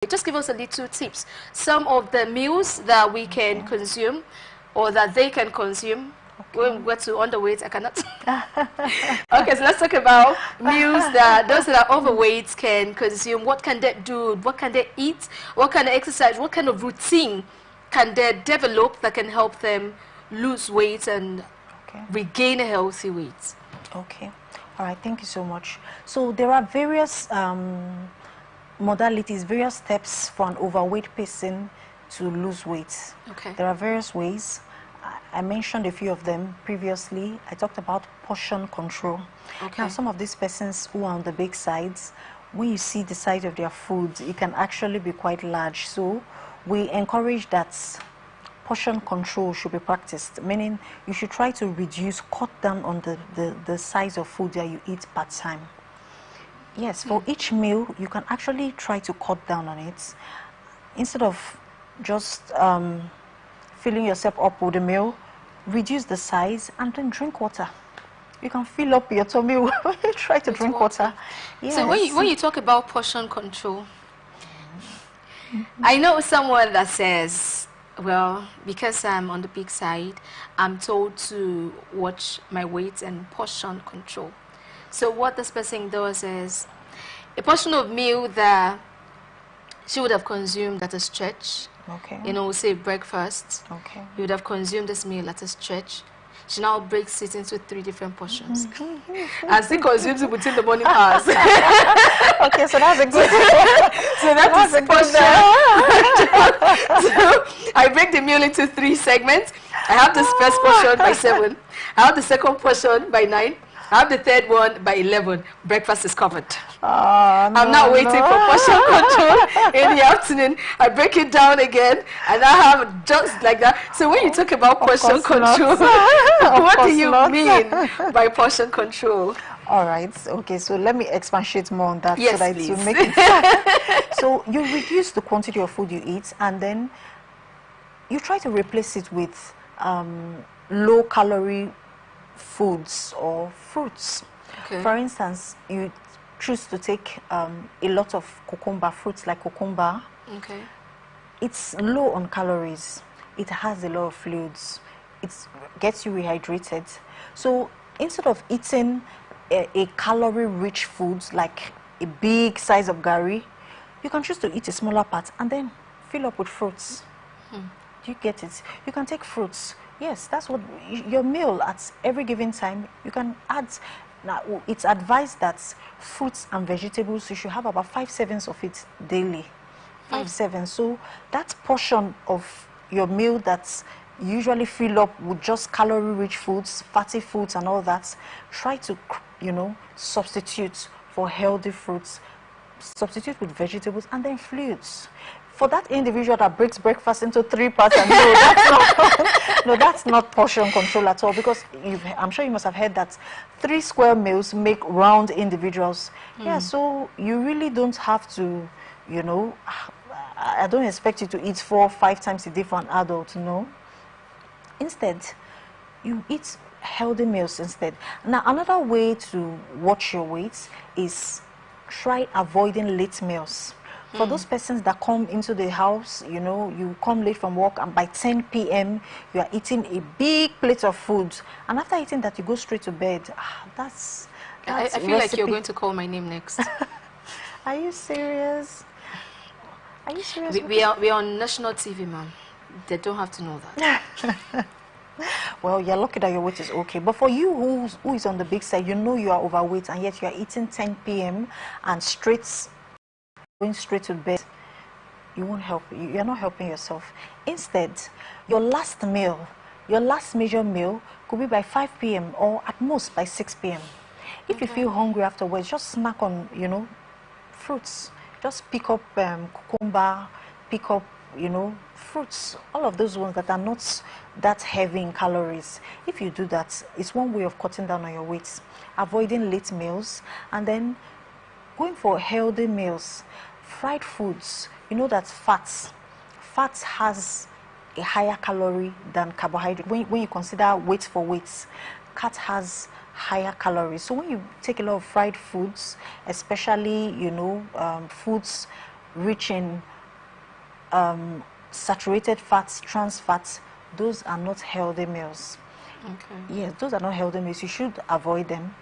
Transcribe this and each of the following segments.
Just give us a little tips. Some of the meals that we can consume or that they can consume. When we get to underweight, I cannot. Okay, so let's talk about meals that those that are overweight can consume. What can they do? What can they eat? What kind of exercise? What kind of routine can they develop that can help them lose weight and regain a healthy weight? Okay. All right. Thank you so much. So there are various modalities, various steps for an overweight person to lose weight. Okay. There are various ways. I mentioned a few of them previously. I talked about portion control. Okay. Now, some of these persons who are on the big sides, when you see the size of their food, it can actually be quite large. So we encourage that portion control should be practiced, meaning you should try to reduce, cut down on the size of food that you eat per time. Yes, for each meal, you can actually try to cut down on it. Instead of just filling yourself up with a meal, reduce the size and then drink water. You can fill up your tummy when you try to drink water. Yes. So when you talk about portion control, I know someone that says, well, because I'm on the big side, I'm told to watch my weight and portion control. So what this person does is a portion of meal that she would have consumed at a stretch. Okay. You know, say breakfast. Okay. You would have consumed this meal at a stretch. She now breaks it into 3 different portions. And still consumes it within the morning hours. Okay, so that's a good So that's a portion. So I break the meal into 3 segments. I have this first portion by 7. I have the second portion by 9. I have the third one by 11. Breakfast is covered. I'm not waiting for portion control in the afternoon. I break it down again, and I have just like that. So when you talk about portion control, what do you mean by portion control? All right. Okay. So let me expatiate more on that. Yes, so that please. to make it so you reduce the quantity of food you eat, and then you try to replace it with low-calorie foods or fruits. Okay. For instance, you choose to take a lot of cucumber, fruits like cucumber. Okay. It's low on calories. It has a lot of fluids. It gets you rehydrated. So instead of eating a calorie-rich food like a big size of gari, you can choose to eat a smaller part and then fill up with fruits. Do you get it? You can take fruits. Yes, that's what your meal at every given time, you can add. Now, it's advised that fruits and vegetables, you should have about 5 servings of it daily. 5 servings. So that portion of your meal that's usually fill up with just calorie-rich foods, fatty foods and all that, try to, substitute for healthy fruits, substitute with vegetables and then fluids. For that individual that breaks breakfast into 3 parts, and that's not portion control at all, because I'm sure you must have heard that 3 square meals make round individuals. Yeah, so you really don't have to, I don't expect you to eat 4 or 5 times a day for an adult, no. Instead, you eat healthy meals instead. Now, another way to watch your weight is try avoiding late meals. For those persons that come into the house, you come late from work and by 10 p.m. you are eating a big plate of food. And after eating that, you go straight to bed. That's I feel like you're going to call my name next. Are you serious? Are you serious? We are on national TV, ma'am. They don't have to know that. Well, you're lucky that your weight is okay. But for you who is on the big side, you are overweight and yet you are eating 10 p.m. and going straight to bed, you won't help. You're not helping yourself. Instead, your last major meal could be by 5 p.m. or at most by 6 p.m. If you feel hungry afterwards, just snack on, fruits. Just pick up cucumber, pick up, fruits. All of those ones that are not that heavy in calories. If you do that, it's one way of cutting down on your weight. Avoiding late meals and then going for healthy meals. Fried foods, that fat has a higher calorie than carbohydrate. When you consider weight for weight, fat has higher calories. So when you take a lot of fried foods, especially, foods rich in saturated fats, trans fats, those are not healthy meals. Okay. Yes, those are not healthy meals. You should avoid them.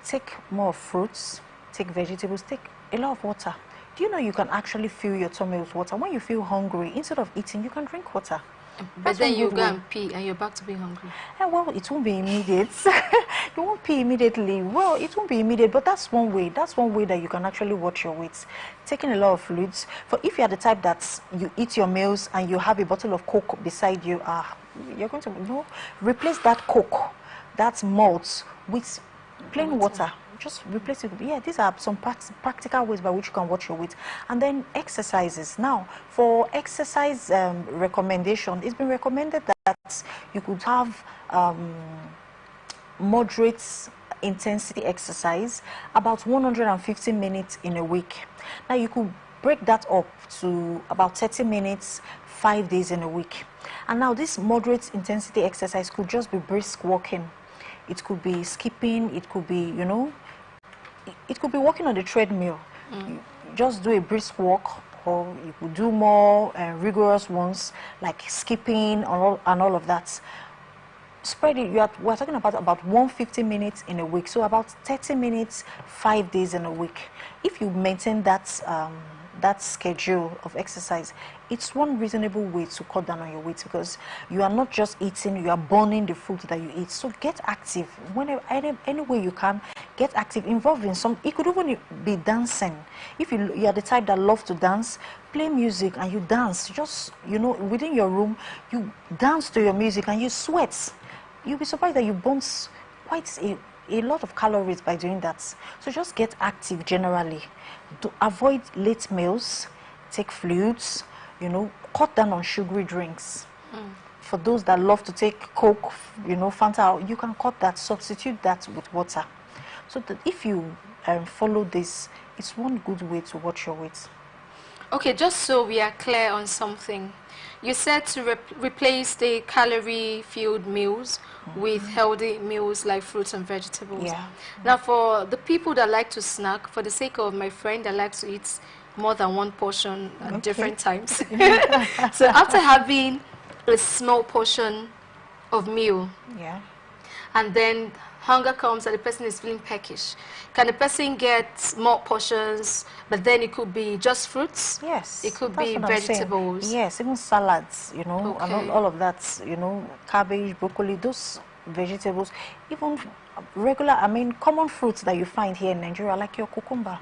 Take more fruits, take vegetables, take a lot of water. Do you know you can actually fill your tummy with water? When you feel hungry, instead of eating, you can drink water. But then you go and pee and you're back to being hungry. Well, it won't be immediate. You won't pee immediately. Well, it won't be immediate, but that's one way. That's one way that you can actually watch your weight. Taking a lot of fluids. For if you are the type that you eat your meals and you have a bottle of Coke beside you, you're going to replace that Coke, that malt, with plain water. Just replace it. Yeah, these are some practical ways by which you can watch your weight. And then exercises. Now, for exercise recommendation, it's been recommended that you could have moderate intensity exercise, about 150 minutes in a week. Now, you could break that up to about 30 minutes, 5 days in a week. And now, this moderate intensity exercise could just be brisk walking. It could be skipping. It could be, it could be walking on the treadmill. Just do a brisk walk, or you could do more rigorous ones like skipping and all of that. Spread it. We're talking about 150 minutes in a week, so about 30 minutes, 5 days in a week. If you maintain that schedule of exercise, it's one reasonable way to cut down on your weight, because you are not just eating, you are burning the food that you eat. So get active whenever, any way you can. Get active, involved in some. It could even be dancing. If you are the type that loves to dance, play music and you dance. Just within your room, you dance to your music and you sweat. You'll be surprised that you burn quite a lot of calories by doing that. So just get active generally. Avoid late meals, take fluids, cut down on sugary drinks. For those that love to take Coke, Fanta, you can cut that, substitute that with water. So that if you follow this, it's one good way to watch your weight. Okay, just so we are clear on something. You said to replace the calorie-filled meals with healthy meals like fruits and vegetables. Yeah. Now, for the people that like to snack, for the sake of my friend that likes to eat more than one portion at different times. So after having a small portion of meal, and then hunger comes and the person is feeling peckish, can the person get more portions, but then it could be just fruits? Yes. It could be vegetables. Yes, even salads, and all of that, cabbage, broccoli, those vegetables, even regular, common fruits that you find here in Nigeria, like your cucumber,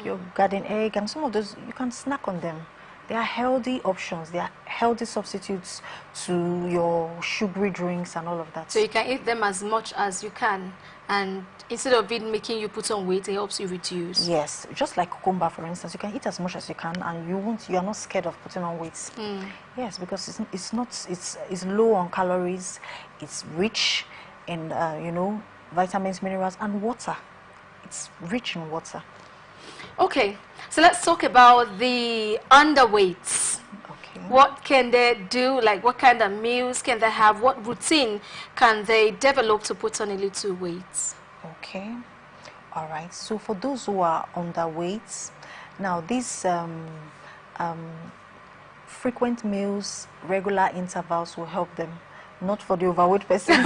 your garden egg, and some of those, you can snack on them. They are healthy options. They are healthy substitutes to your sugary drinks and all of that. So you can eat them as much as you can, and instead of it making you put on weight, it helps you reduce. Yes, just like cucumber, for instance, you can eat as much as you can, and you are not scared of putting on weight. Yes, because it's low on calories, it's rich in vitamins, minerals, and water. It's rich in water. Okay, so let's talk about the underweights. Okay. What can they do? Like, what kind of meals can they have? What routine can they develop to put on a little weight? Okay, all right. So for those who are underweight, now these frequent meals, regular intervals will help them. Not for the overweight person.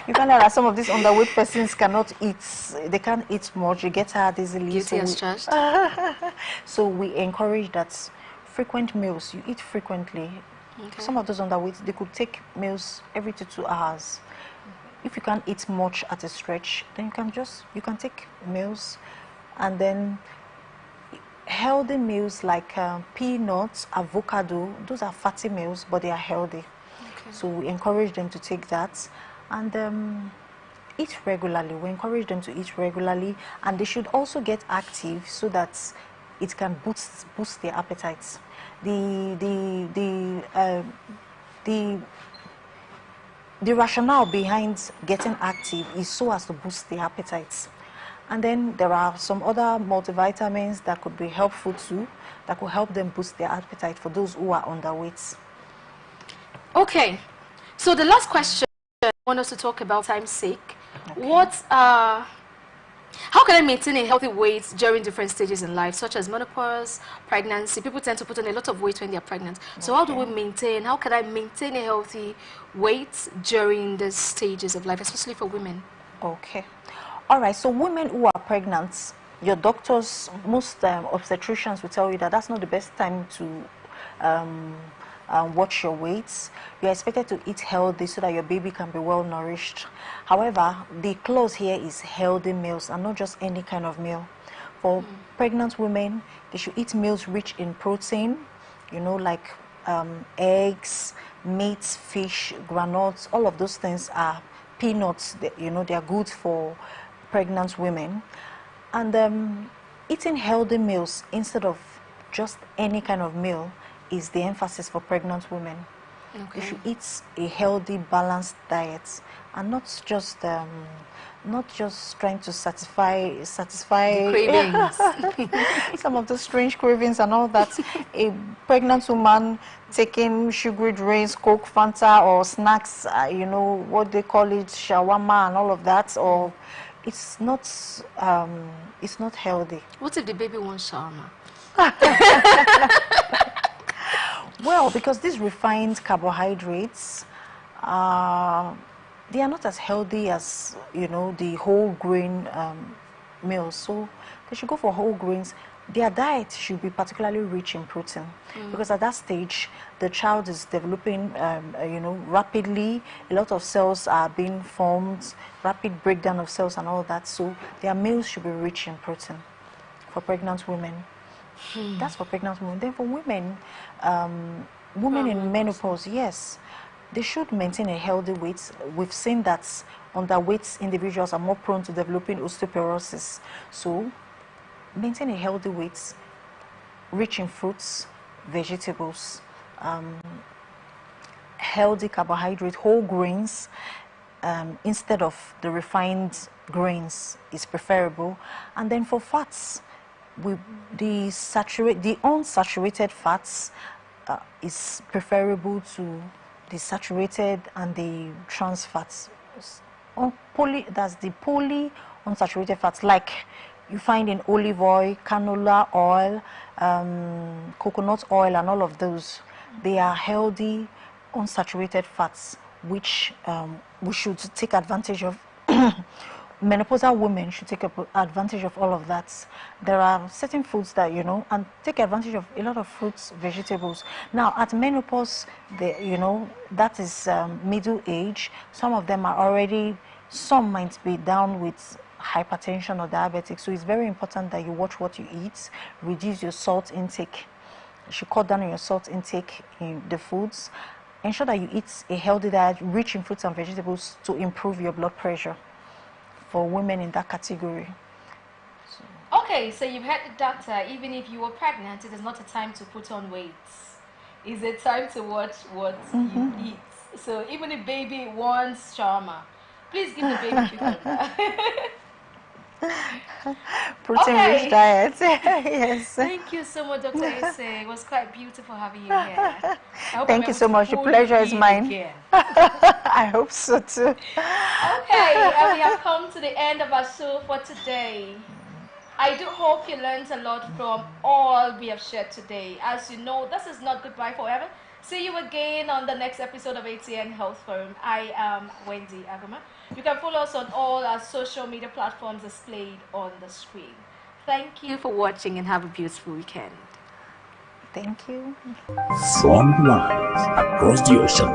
You find out that some of these underweight persons cannot eat. They can't eat much. They get tired easily. Guilty as charged. So we encourage that frequent meals. You eat frequently. Okay. Some of those underweight, they could take meals every 2 hours. If you can't eat much at a stretch, then you can take meals, and then healthy meals like peanuts, avocado. Those are fatty meals, but they are healthy. Okay. So we encourage them to take that. And eat regularly. We encourage them to eat regularly, and they should also get active so that it can boost their appetites. The rationale behind getting active is so as to boost the appetites. And then there are some other multivitamins that could be helpful too, that could help them boost their appetite for those who are underweight. Okay, so the last question I want us to talk about, time's sake. Okay. What are How can I maintain a healthy weight during different stages in life, such as menopause, pregnancy? People tend to put on a lot of weight when they're pregnant. So how do we maintain, how can I maintain a healthy weight during the stages of life, especially for women? Okay. All right. So women who are pregnant, your doctors, most obstetricians will tell you that that's not the best time to watch your weights. You're expected to eat healthy so that your baby can be well nourished. However, the clause here is healthy meals and not just any kind of meal. For pregnant women, they should eat meals rich in protein, you know, like eggs, meat, fish, granules. All of those things are peanuts. You know, they are good for pregnant women. And eating healthy meals instead of just any kind of meal is the emphasis for pregnant women. Okay. You should eat a healthy, balanced diet, and not just trying to satisfy the cravings. some of the strange cravings and all that. A pregnant woman taking sugary drinks, Coke, Fanta, or snacks, you know what they call it, shawarma, and all of that, or it's not healthy. What if the baby wants shawarma? Well, because these refined carbohydrates, they are not as healthy as, you know, the whole grain meals. So they should go for whole grains. Their diet should be particularly rich in protein, because at that stage, the child is developing, you know, rapidly. A lot of cells are being formed, rapid breakdown of cells and all that. So their meals should be rich in protein for pregnant women. That's for pregnant women. Then for women, women in menopause, yes, they should maintain a healthy weight. We've seen that underweight individuals are more prone to developing osteoporosis. So maintain a healthy weight, rich in fruits, vegetables, healthy carbohydrate, whole grains, instead of the refined grains is preferable. And then for fats, the unsaturated fats is preferable to the saturated and the trans fats. That's the polyunsaturated fats, like you find in olive oil, canola oil, coconut oil, and all of those. They are healthy unsaturated fats, which we should take advantage of. Menopausal women should take advantage of all of that. There are certain foods that, you know, and take advantage of a lot of fruits, vegetables. Now, at menopause, you know, that is middle age. Some of them are already, some might be down with hypertension or diabetic. So it's very important that you watch what you eat, reduce your salt intake. You should cut down on your salt intake in the foods. Ensure that you eat a healthy diet rich in fruits and vegetables to improve your blood pressure for women in that category. Okay, so you've heard the doctor. Even if you were pregnant, it is not a time to put on weight. It's a time to watch what you eat. So even if baby wants shawarma, please give the baby cucumber. Protein-rich diet. Yes. Thank you so much, Dr. Ese. It was quite beautiful having you here. Thank you so much. The pleasure is mine. I hope so too. Okay, and we have come to the end of our show for today. I do hope you learned a lot from all we have shared today. As you know, this is not goodbye forever. See you again on the next episode of ATN Health Forum. I am Wendy Agama. You can follow us on all our social media platforms displayed on the screen. Thank you for watching and have a beautiful weekend. Thank you. From lines across the ocean,